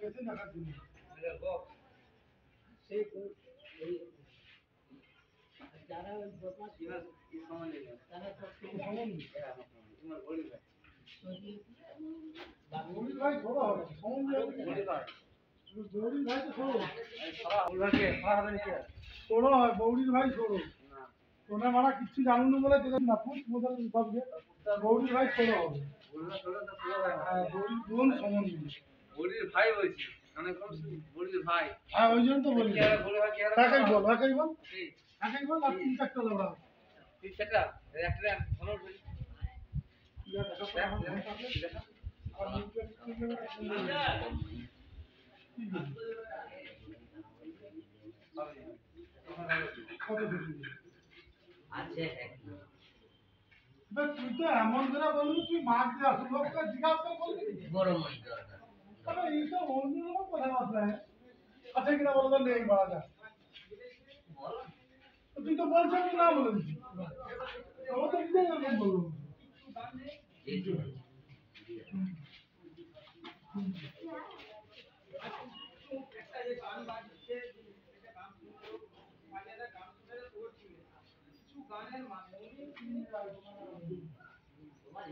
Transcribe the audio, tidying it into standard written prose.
বেঁচে থাকার জন্য। সেই তো এই যারা বদমাশ তারা সব তোমার গরিব ভাই ছোড়ো হবে সমন গৌরীর ভাই তো ছোড়ো হয় গৌরীর ভাই ছোড়ো তোমরা মারা কিচ্ছু জানুন না বলে দেখেন না পুষ মোদাল সবকে গৌরীর ভাই ছোড়ো হবে হ্যাঁ গৌরীর বোন সমন গরির ভাই বলছি মানে গরির ভাই হ্যাঁ ওই জন্য তো বলি একাই বল একাই বল একাই বল আর তিন চারটা লোড়া সেটা একটা ভালো আছে তুই তো এমন করে বলবি তুই মাছ দিয়ে আসল লোককে জিজ্ঞাসা করে বলবি বড় মই দরকার আরে এইসব অন্যরকম কথাবার্তা আছে কিনা বলো তো নেই বলা যায় তুই তো বলছো আমি না বলে দিচ্ছি আমার তো নিজেই এরকম বলবো তোমার